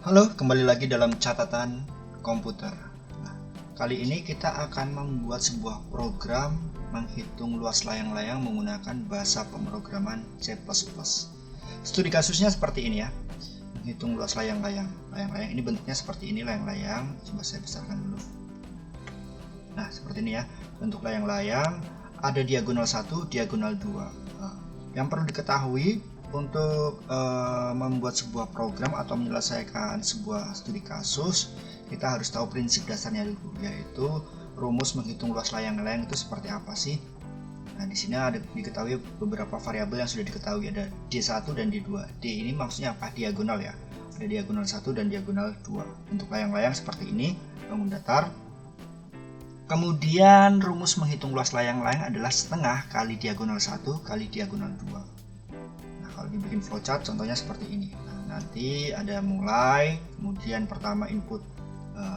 Halo, kembali lagi dalam catatan komputer. Nah, kali ini kita akan membuat sebuah program menghitung luas layang-layang menggunakan bahasa pemrograman C++. Studi kasusnya seperti ini ya. Menghitung luas layang-layang. Layang-layang ini bentuknya seperti ini, layang-layang. Coba saya besarkan dulu. Nah, seperti ini ya. Bentuk layang-layang ada diagonal 1, diagonal 2. Nah, yang perlu diketahui untuk membuat sebuah program atau menyelesaikan sebuah studi kasus, kita harus tahu prinsip dasarnya dulu, yaitu rumus menghitung luas layang-layang itu seperti apa sih. Nah, di sini ada diketahui beberapa variabel yang sudah diketahui, ada D1 dan D2. D ini maksudnya apa? Diagonal ya. Ada diagonal 1 dan diagonal 2. Untuk layang-layang seperti ini, bangun datar. Kemudian rumus menghitung luas layang-layang adalah setengah kali diagonal 1 kali diagonal 2. Kalau dibikin flowchart contohnya seperti ini. Nah, nanti ada mulai, kemudian pertama input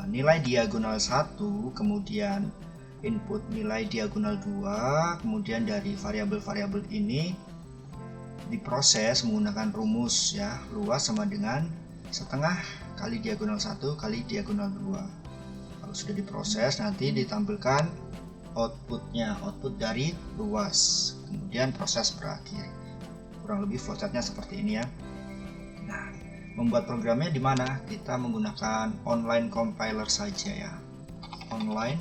nilai diagonal 1, kemudian input nilai diagonal 2, kemudian dari variabel-variabel ini diproses menggunakan rumus ya, luas sama dengan setengah kali diagonal 1 kali diagonal 2. Kalau sudah diproses nanti ditampilkan outputnya, output dari luas, kemudian proses berakhir. Kurang lebih flowchartnya seperti ini ya. Nah, membuat programnya di mana? Kita menggunakan online compiler saja ya. Online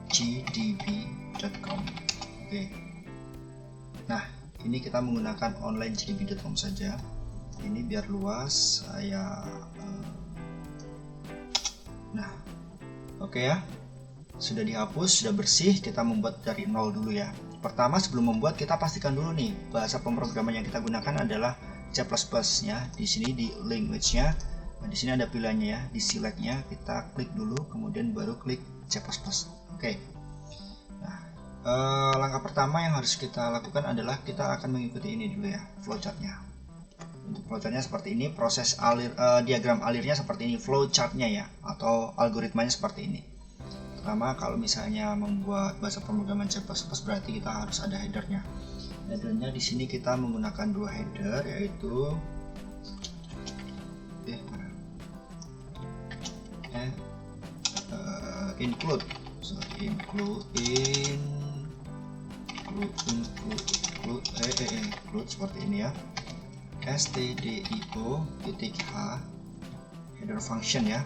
gdb.com. Oke. Nah, ini kita menggunakan online gdb.com saja. Ini biar luas saya Nah, oke ya. Sudah dihapus, sudah bersih, kita membuat dari nol dulu ya. Pertama, sebelum membuat kita pastikan dulu nih bahasa pemrograman yang kita gunakan adalah C++ ya. Di sini di language-nya, nah, di sini ada pilihannya ya. Di select-nya kita klik dulu, kemudian baru klik C++. Oke. Nah, langkah pertama yang harus kita lakukan adalah kita akan mengikuti ini dulu ya, flowchart-nya. Untuk flowchart-nya seperti ini, proses diagram alirnya seperti ini, flowchart-nya ya, atau algoritmanya seperti ini. Pertama, kalau misalnya membuat bahasa pemrograman C++ berarti kita harus ada headernya. Headernya di sini kita menggunakan dua header, yaitu include seperti ini ya, stdio.h header function ya,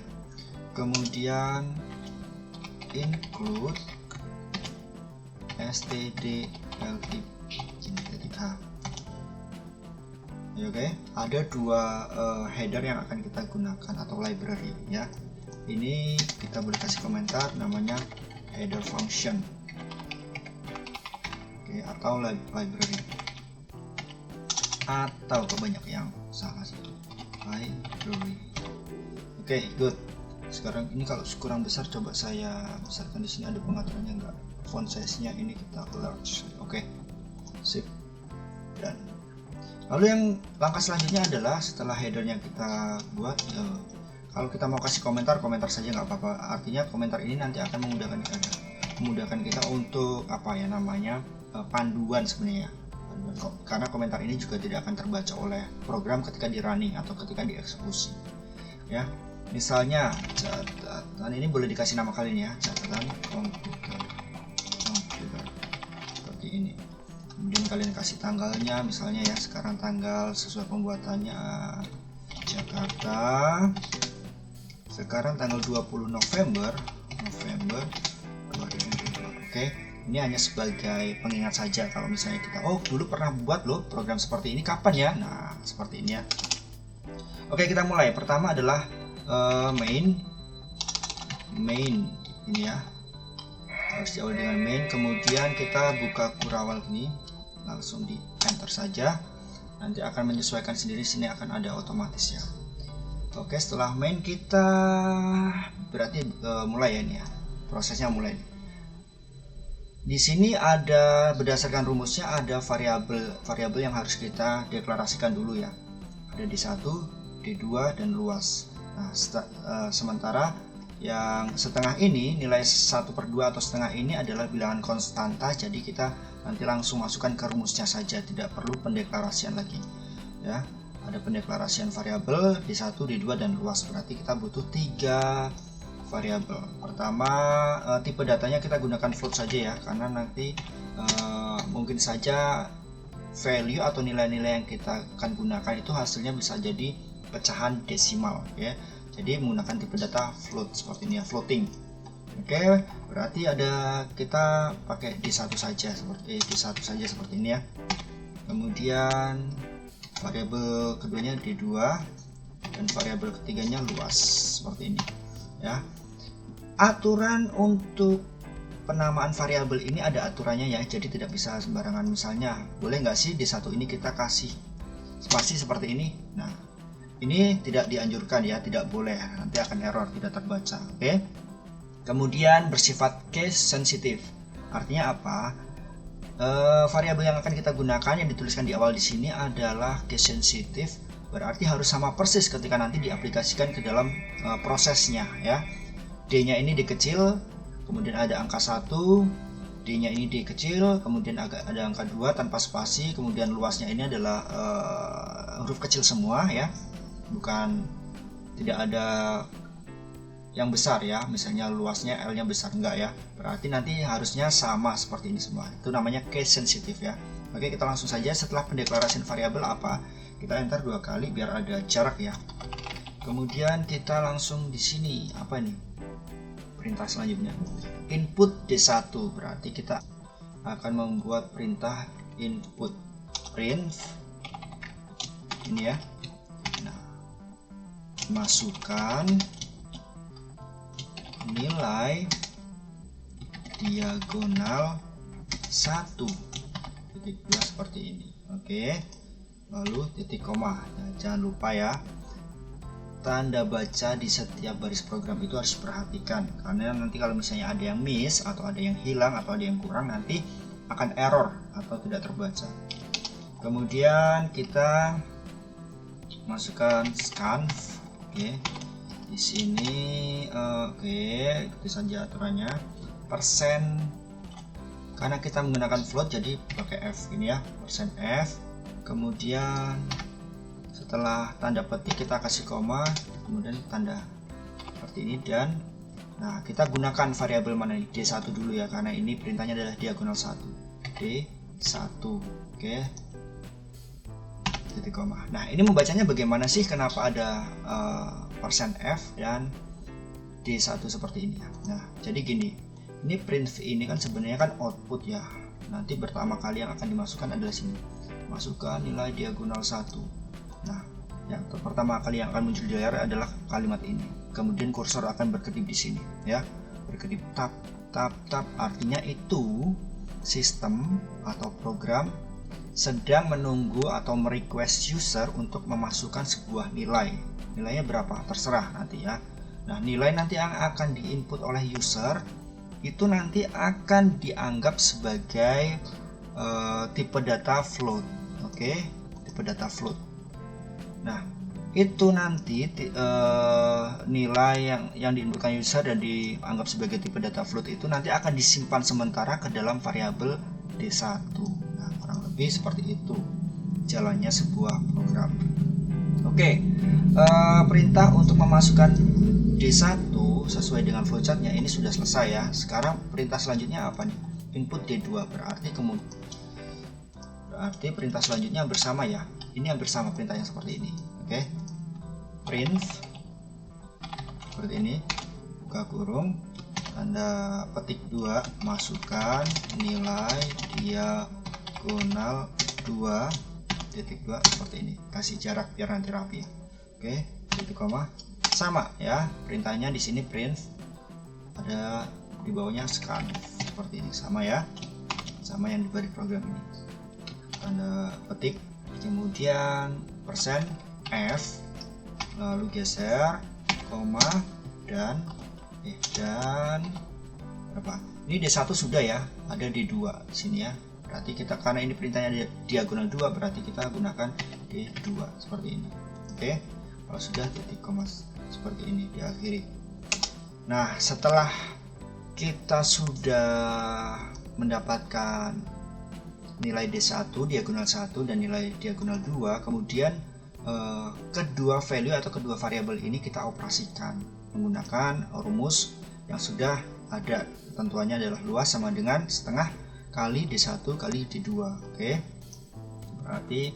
kemudian include stdlib.h. Oke, ada dua header yang akan kita gunakan atau library ya. Ini kita boleh kasih komentar namanya header function. Oke, atau library. Atau banyak yang salah satu. Library. Oke, good. Sekarang ini kalau kurang besar coba saya besarkan, di sini ada pengaturannya enggak, font size-nya ini kita large. Oke. Sip. Dan lalu yang langkah selanjutnya adalah setelah headernya kita buat, kalau kita mau kasih komentar saja nggak apa-apa. Artinya komentar ini nanti akan memudahkan kita untuk apa ya namanya, panduan sebenarnya. Karena komentar ini juga tidak akan terbaca oleh program ketika di running atau ketika dieksekusi. Ya. Misalnya catatan ini boleh dikasih nama kalian ya, catatan komputer seperti ini. Kemudian kalian kasih tanggalnya, misalnya ya sekarang tanggal sesuai pembuatannya Jakarta. Sekarang tanggal 20 November 2020. Oke, ini hanya sebagai pengingat saja kalau misalnya kita dulu pernah buat loh program seperti ini, kapan ya? Nah, seperti ini ya. Oke, kita mulai. Pertama adalah main ini ya, harus diawali dengan main, kemudian kita buka kurawal ini, langsung di enter saja, nanti akan menyesuaikan sendiri, sini akan ada otomatis ya. Oke, setelah main kita berarti mulai ya, ini ya prosesnya mulai. Di sini ada berdasarkan rumusnya ada variabel yang harus kita deklarasikan dulu ya, ada D1, D2 dan luas. Nah, sementara yang setengah ini, nilai 1/2 atau setengah ini adalah bilangan konstanta, jadi kita nanti langsung masukkan ke rumusnya saja, tidak perlu pendeklarasian lagi ya. ada pendeklarasian variabel D1, D2 dan luas. Berarti kita butuh 3 variabel. Pertama, tipe datanya kita gunakan float saja ya, karena nanti mungkin saja value atau nilai-nilai yang kita akan gunakan itu hasilnya bisa jadi pecahan desimal ya. Jadi menggunakan tipe data float seperti ini ya, floating. Oke, berarti kita pakai D1 saja seperti ini ya. Kemudian variabel keduanya D2 dan variabel ketiganya luas seperti ini ya. Aturan untuk penamaan variabel ini ada aturannya ya, jadi tidak bisa sembarangan. Misalnya, boleh nggak sih D1 ini kita kasih spasi seperti ini? Nah, ini tidak dianjurkan ya, tidak boleh, nanti akan error, tidak terbaca. Oke. Kemudian bersifat case sensitive. Artinya apa? Variabel yang akan kita gunakan yang dituliskan di awal di sini adalah case sensitive, berarti harus sama persis ketika nanti diaplikasikan ke dalam prosesnya ya. D-nya ini D kecil, kemudian ada angka 1, D-nya ini D kecil, kemudian ada angka 2 tanpa spasi, kemudian luasnya ini adalah huruf kecil semua ya, bukan, tidak ada yang besar ya, misalnya luasnya L-nya besar, enggak ya, berarti nanti harusnya sama seperti ini semua. Itu namanya case sensitive ya. Oke, kita langsung saja. Setelah pendeklarasian variabel apa, kita enter 2 kali biar ada jarak ya. Kemudian kita langsung di sini apa nih, perintah selanjutnya input D1, berarti kita akan membuat perintah input print ini ya. Nah, masukkan nilai diagonal 1 titik 2 seperti ini. Oke, lalu titik koma. Nah, jangan lupa ya, tanda baca di setiap baris program itu harus diperhatikan, karena nanti kalau misalnya ada yang miss atau ada yang hilang atau ada yang kurang, nanti akan error atau tidak terbaca. Kemudian kita masukkan scanf. Oke, di sini ikuti saja aturannya. Persen, karena kita menggunakan float jadi pakai F ini ya, persen F. Kemudian setelah tanda petik kita kasih koma, kemudian tanda seperti ini. Dan nah, kita gunakan variabel mana ini, D1 dulu ya, karena ini perintahnya adalah diagonal 1, D1. Oke, titik koma. Nah, ini membacanya bagaimana sih, kenapa ada persen F dan D1 seperti ini ya. Nah, jadi gini, ini print ini kan sebenarnya kan output ya. Nanti pertama kali yang akan dimasukkan adalah sini, masukkan nilai diagonal 1. Nah, yang pertama kali yang akan muncul di layar adalah kalimat ini. Kemudian kursor akan berkedip di sini ya, berkedip tab tab tab, artinya itu sistem atau program sedang menunggu atau merequest user untuk memasukkan sebuah nilai. Nilainya berapa terserah nanti ya. Nah, nilai nanti yang akan diinput oleh user itu nanti akan dianggap sebagai tipe data float. Oke, tipe data float. Nah, itu nanti nilai yang diinputkan user dan dianggap sebagai tipe data float itu nanti akan disimpan sementara ke dalam variabel D1. Nah, kurang lebih seperti itu jalannya sebuah program. Oke, perintah untuk memasukkan D1 sesuai dengan flowchartnya ini sudah selesai ya. Sekarang perintah selanjutnya apa nih? Input D2, berarti perintah selanjutnya bersama ya. Ini yang bersama perintah yang seperti ini. Oke, print seperti ini, buka kurung, tanda petik 2, masukkan nilai diagonal 2 titik 2 seperti ini, kasih jarak biar nanti rapi. Oke, titik koma, sama ya, perintahnya di sini print, ada di bawahnya scan seperti ini, sama ya, sama yang diberi program ini. Tanda petik, kemudian persen F, lalu geser koma dan berapa? Ini D1 sudah ya, ada D2 di sini ya. Berarti kita, karena ini perintahnya diagonal 2, berarti kita gunakan D2 seperti ini. Oke, kalau sudah titik koma seperti ini diakhiri. Nah, setelah kita sudah mendapatkan nilai D1 diagonal 1 dan nilai diagonal 2, kemudian kedua value atau kedua variabel ini kita operasikan menggunakan rumus yang sudah ada. Tentuannya adalah luas sama dengan setengah kali D1 kali D2. Oke. Berarti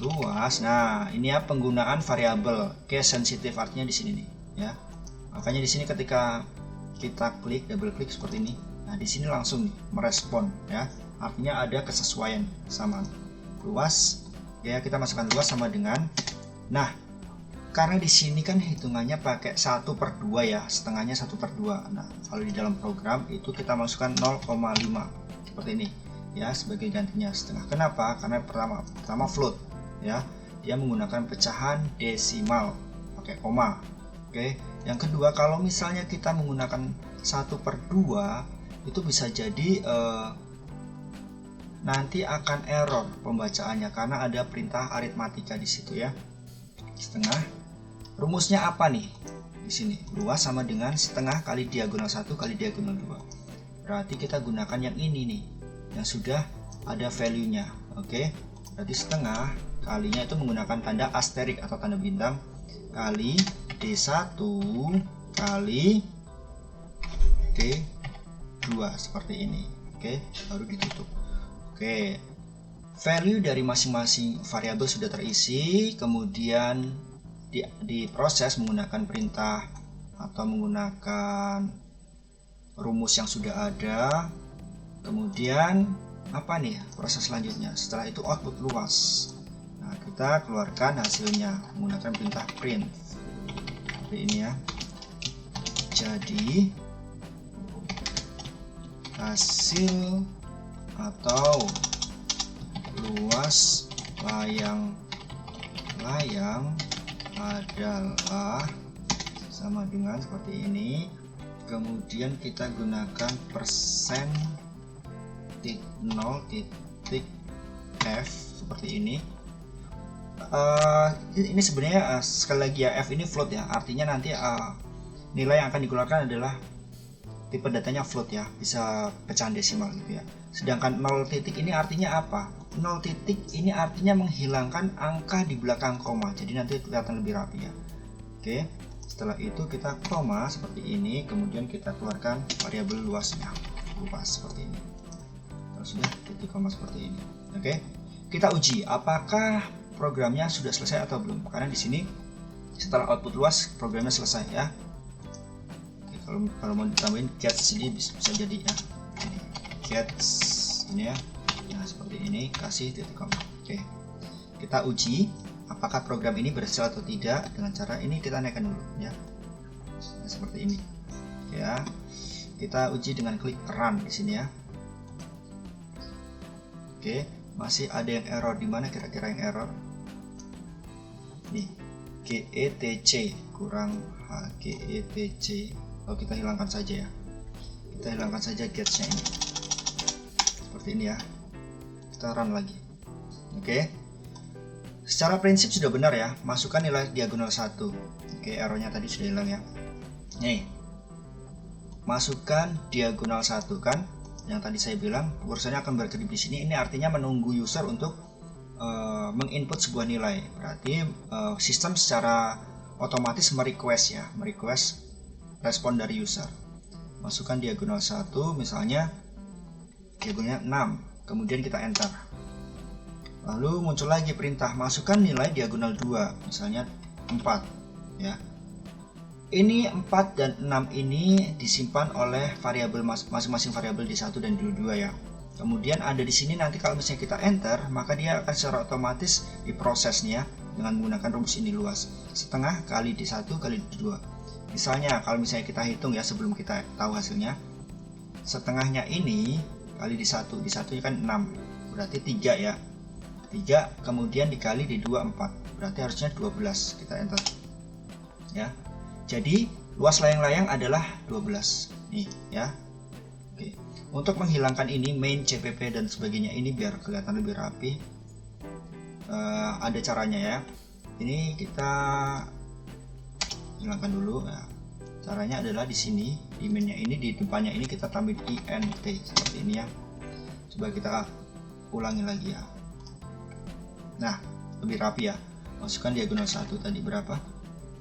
luas. Nah, ini ya penggunaan variabel case sensitive, artinya di sini nih, ya. Makanya di sini ketika kita klik, double klik seperti ini. Nah, di sini langsung nih merespon, ya. Artinya ada kesesuaian sama luas. Ya, kita masukkan luas sama dengan. Nah, karena di sini kan hitungannya pakai 1/2 ya, setengahnya 1/2. Nah, kalau di dalam program itu kita masukkan 0,5 seperti ini, ya, sebagai gantinya setengah. Kenapa? Karena pertama float, ya, dia menggunakan pecahan desimal pakai koma. Oke. Yang kedua, kalau misalnya kita menggunakan 1/2 itu bisa jadi nanti akan error pembacaannya karena ada perintah aritmatika di situ, ya. Setengah. Rumusnya apa nih? Di sini luas sama dengan setengah kali diagonal 1 kali diagonal 2. Berarti kita gunakan yang ini nih, yang sudah ada value-nya. Oke. Berarti setengah kalinya itu menggunakan tanda asterik atau tanda bintang kali D1 kali D2 seperti ini. Oke, baru ditutup. Oke. Value dari masing-masing variabel sudah terisi, kemudian diproses menggunakan perintah atau menggunakan rumus yang sudah ada. Kemudian apa nih proses selanjutnya? Setelah itu output luas. Nah, kita keluarkan hasilnya menggunakan perintah print seperti ini, ya. Jadi hasil atau luas layang-layang adalah sama dengan seperti ini. Kemudian kita gunakan persen 0.f seperti ini. Ini sebenarnya sekali lagi ya, f ini float ya, artinya nanti nilai yang akan dikeluarkan adalah tipe datanya float ya, bisa pecahan desimal gitu ya. Sedangkan 0 titik ini artinya apa? 0 titik ini artinya menghilangkan angka di belakang koma, jadi nanti kelihatan lebih rapi ya. Oke, setelah itu kita koma seperti ini, kemudian kita keluarkan variabel luasnya, luas seperti ini. Terus sudah titik koma seperti ini. Oke, kita uji apakah programnya sudah selesai atau belum, karena di sini setelah output luas programnya selesai ya. Oke, kalau mau ditambahin gets ini bisa jadi ya, gets ini ya. Nah, seperti ini, kasih titik koma. Oke, kita uji apakah program ini berhasil atau tidak dengan cara ini. Kita naikkan dulu ya, nah, seperti ini ya. Kita uji dengan klik run di sini ya. Oke, masih ada yang error. Di mana kira-kira yang error? Nih, GETC kurang HGETC. Kalau kita hilangkan saja ya, kita hilangkan saja getsnya ini seperti ini ya. Kita run lagi. Oke, secara prinsip sudah benar ya, masukkan nilai diagonal 1. Oke, errornya tadi sudah hilang ya. Nih, masukkan diagonal 1 kan, yang tadi saya bilang kursornya akan berkedip di sini. Ini artinya menunggu user untuk menginput sebuah nilai. Berarti sistem secara otomatis merequest ya, merequest respon dari user. Masukkan diagonal 1, misalnya diagonalnya 6. Kemudian kita enter. Lalu muncul lagi perintah masukkan nilai diagonal 2, misalnya 4 ya. Ini 4 dan 6 ini disimpan oleh variabel masing-masing variabel di 1 dan di 2 ya. Kemudian ada di sini nanti kalau misalnya kita enter, maka dia akan secara otomatis diprosesnya dengan menggunakan rumus ini luas. Setengah kali D1 kali D2. Misalnya kalau misalnya kita hitung ya sebelum kita tahu hasilnya. Setengahnya ini kali D1 kan 6, berarti 3 ya. 3 kemudian dikali D2 4, berarti harusnya 12. Kita enter ya. Jadi luas layang-layang adalah 12 nih ya. Oke, untuk menghilangkan ini main CPP dan sebagainya ini biar kelihatan lebih rapi, ada caranya ya. Ini kita hilangkan dulu ya. Caranya adalah di sini, di mainnya ini, di depannya ini kita tambah int seperti ini ya. Coba kita ulangi lagi ya. Nah, lebih rapi ya. Masukkan diagonal 1 tadi berapa?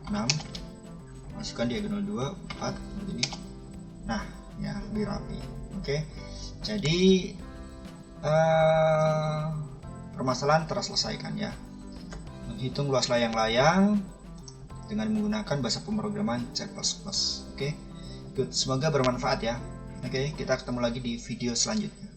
6. Masukkan diagonal 2, 4. Jadi, nah, ya lebih rapi. Oke. Jadi permasalahan terselesaikan ya. Menghitung luas layang-layang dengan menggunakan bahasa pemrograman C++. Oke. Good. Semoga bermanfaat ya. Oke, kita ketemu lagi di video selanjutnya.